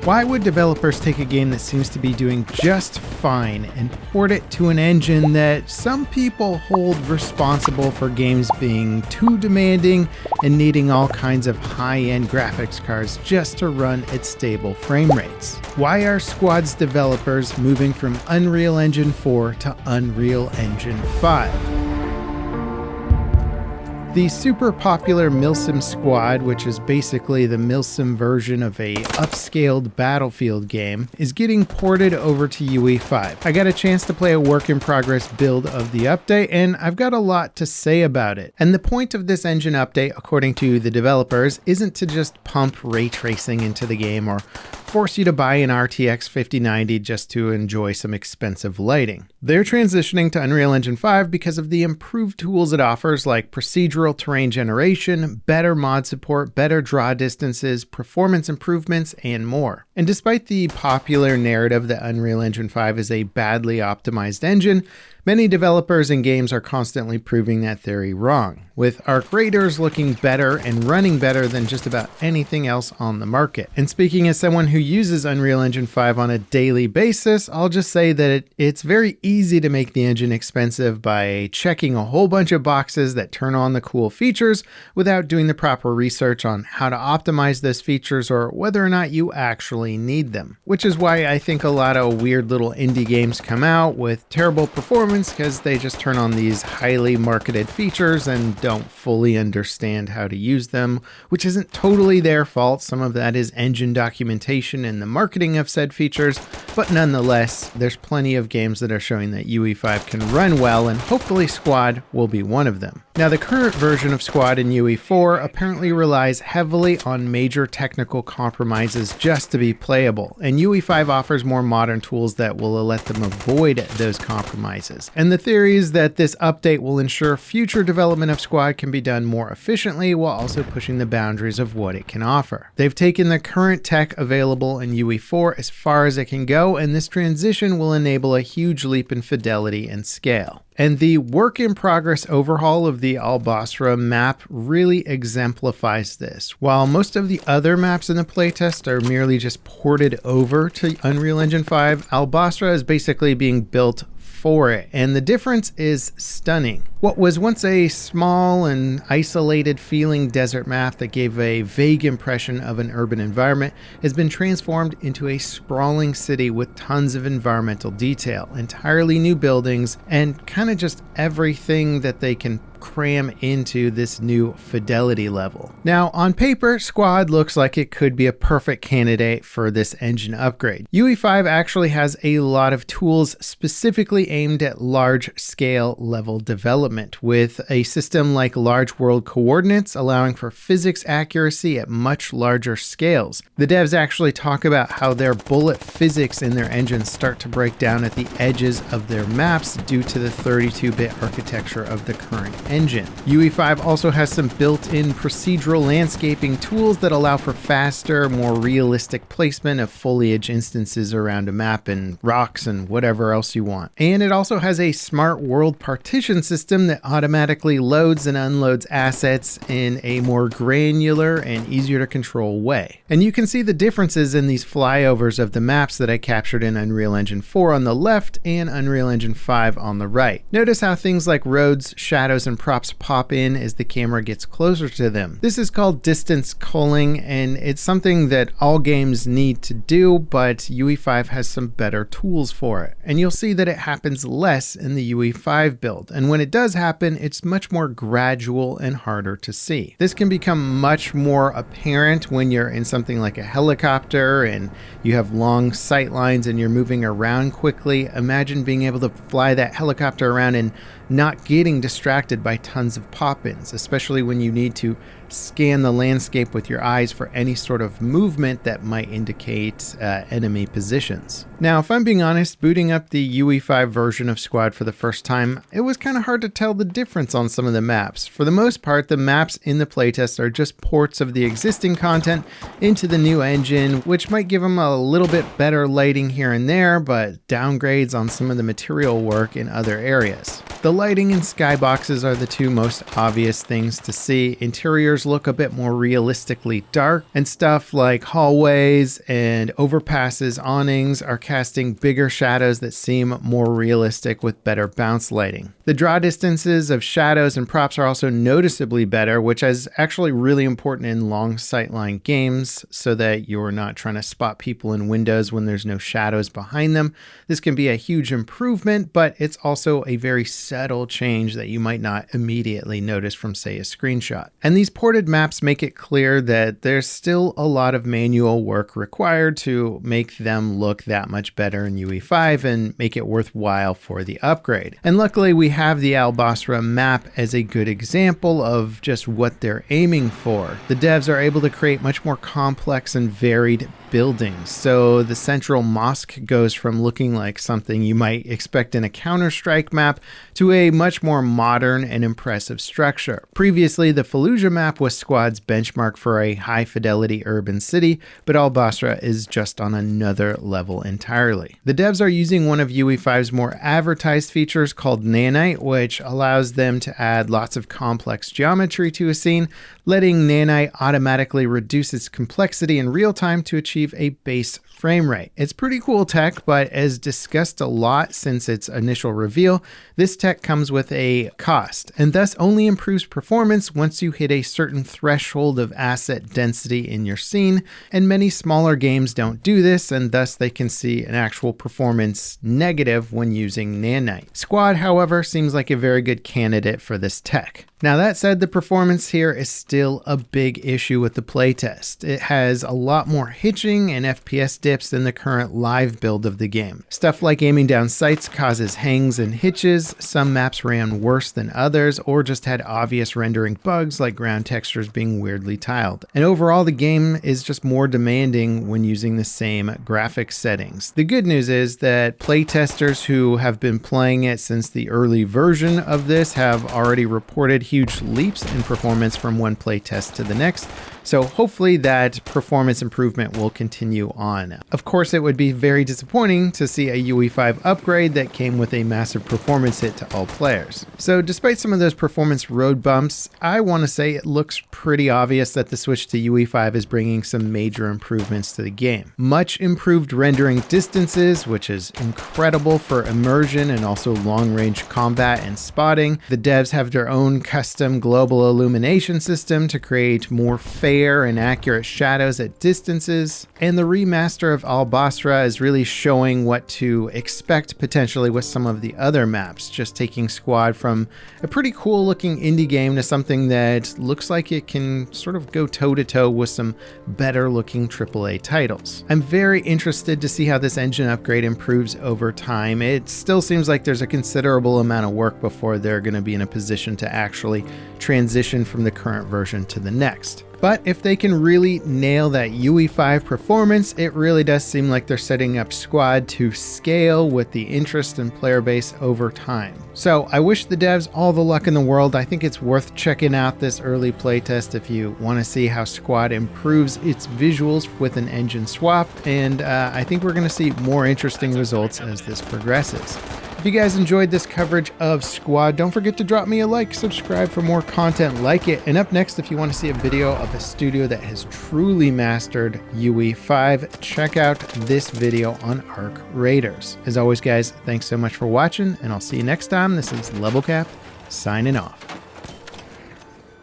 Why would developers take a game that seems to be doing just fine and port it to an engine that some people hold responsible for games being too demanding and needing all kinds of high-end graphics cards just to run at stable frame rates? Why are Squad's developers moving from Unreal Engine 4 to Unreal Engine 5? The super popular Milsim Squad, which is basically the Milsim version of a upscaled Battlefield game, is getting ported over to UE5. I got a chance to play a work-in-progress build of the update, and I've got a lot to say about it. And the point of this engine update, according to the developers, isn't to just pump ray tracing into the game or force you to buy an RTX 5090 just to enjoy some expensive lighting. They're transitioning to Unreal Engine 5 because of the improved tools it offers, like procedural terrain generation, better mod support, better draw distances, performance improvements, and more. And despite the popular narrative that Unreal Engine 5 is a badly optimized engine, many developers and games are constantly proving that theory wrong, with Arc Raiders looking better and running better than just about anything else on the market. And speaking as someone who uses Unreal Engine 5 on a daily basis, I'll just say that it's very easy to make the engine expensive by checking a whole bunch of boxes that turn on the cool features without doing the proper research on how to optimize those features or whether or not you actually need them. Which is why I think a lot of weird little indie games come out with terrible performance, because they just turn on these highly marketed features and don't fully understand how to use them, which isn't totally their fault. Some of that is engine documentation and the marketing of said features, but nonetheless, there's plenty of games that are showing that UE5 can run well, and hopefully Squad will be one of them. Now, the current version of Squad in UE4 apparently relies heavily on major technical compromises just to be playable, and UE5 offers more modern tools that will let them avoid those compromises. And the theory is that this update will ensure future development of Squad can be done more efficiently while also pushing the boundaries of what it can offer. They've taken the current tech available in UE4 as far as it can go, and this transition will enable a huge leap in fidelity and scale. And the work-in-progress overhaul of the Albasra map really exemplifies this. While most of the other maps in the playtest are merely just ported over to Unreal Engine 5, Albasra is basically being built for it, and the difference is stunning. What was once a small and isolated feeling desert map that gave a vague impression of an urban environment has been transformed into a sprawling city with tons of environmental detail, entirely new buildings, and kind of just everything that they can cram into this new fidelity level. Now, on paper, Squad looks like it could be a perfect candidate for this engine upgrade. UE5 actually has a lot of tools specifically aimed at large-scale level development, with a system like large world coordinates allowing for physics accuracy at much larger scales. The devs actually talk about how their bullet physics in their engines start to break down at the edges of their maps due to the 32-bit architecture of the current engine. UE5 also has some built-in procedural landscaping tools that allow for faster, more realistic placement of foliage instances around a map and rocks and whatever else you want. And it also has a smart world partition system that automatically loads and unloads assets in a more granular and easier to control way. And you can see the differences in these flyovers of the maps that I captured in Unreal Engine 4 on the left and Unreal Engine 5 on the right. Notice how things like roads, shadows, and props pop in as the camera gets closer to them. This is called distance culling, and it's something that all games need to do, but UE5 has some better tools for it. And you'll see that it happens less in the UE5 build, and when it does happen, it's much more gradual and harder to see. This can become much more apparent when you're in something like a helicopter and you have long sight lines and you're moving around quickly. Imagine being able to fly that helicopter around and not getting distracted by tons of pop-ins, especially when you need to scan the landscape with your eyes for any sort of movement that might indicate enemy positions. Now, if I'm being honest, booting up the UE5 version of Squad for the first time, it was kind of hard to tell the difference on some of the maps. For the most part, the maps in the playtest are just ports of the existing content into the new engine, which might give them a little bit better lighting here and there, but downgrades on some of the material work in other areas. The lighting and skyboxes are the two most obvious things to see. Interiors corridors look a bit more realistically dark, and stuff like hallways and overpasses, awnings are casting bigger shadows that seem more realistic with better bounce lighting. The draw distances of shadows and props are also noticeably better, which is actually really important in long sightline games so that you're not trying to spot people in windows when there's no shadows behind them. This can be a huge improvement, but it's also a very subtle change that you might not immediately notice from, say, a screenshot. And these ported maps make it clear that there's still a lot of manual work required to make them look that much better in UE5 and make it worthwhile for the upgrade. And luckily we have the Albasra map as a good example of just what they're aiming for. The devs are able to create much more complex and varied buildings. So the central mosque goes from looking like something you might expect in a Counter-Strike map to a much more modern and impressive structure. Previously, the Fallujah map was Squad's benchmark for a high-fidelity urban city, but Albasra is just on another level entirely. The devs are using one of UE5's more advertised features called Nanite, which allows them to add lots of complex geometry to a scene, letting Nanite automatically reduce its complexity in real time to achieve a base frame rate. It's pretty cool tech, but as discussed a lot since its initial reveal, this tech comes with a cost and thus only improves performance once you hit a certain threshold of asset density in your scene, and many smaller games don't do this, and thus they can see an actual performance negative when using Nanite. Squad, however, seems like a very good candidate for this tech. Now that said, the performance here is still a big issue with the playtest. It has a lot more hitching and FPS dips than the current live build of the game. Stuff like aiming down sights causes hangs and hitches, some maps ran worse than others, or just had obvious rendering bugs like ground textures being weirdly tiled. And overall, the game is just more demanding when using the same graphics settings. The good news is that playtesters who have been playing it since the early version of this have already reported huge leaps in performance from one playtest to the next, so hopefully that performance improvement will continue on. Of course, it would be very disappointing to see a UE5 upgrade that came with a massive performance hit to all players. So despite some of those performance road bumps, I want to say it looks pretty obvious that the switch to UE5 is bringing some major improvements to the game. Much improved rendering distances, which is incredible for immersion and also long-range combat and spotting. The devs have their own custom global illumination system to create more fair and accurate shadows at distances, and the remaster of Albasra is really showing what to expect potentially with some of the other maps, just taking Squad from a pretty cool looking indie game to something that looks like it can sort of go toe-to-toe with some better looking AAA titles. I'm very interested to see how this engine upgrade improves over time. It still seems like there's a considerable amount of work before they're going to be in a position to actually transition from the current version to the next. But if they can really nail that UE5 performance, it really does seem like they're setting up Squad to scale with the interest and player base over time. So I wish the devs all the luck in the world. I think it's worth checking out this early playtest if you want to see how Squad improves its visuals with an engine swap, and I think we're going to see more interesting results as this progresses. If you guys enjoyed this coverage of Squad, don't forget to drop me a like, subscribe for more content like it, and up next, if you want to see a video of a studio that has truly mastered UE5, check out this video on Arc Raiders. As always, guys, thanks so much for watching, and I'll see you next time. This is Level Cap, signing off.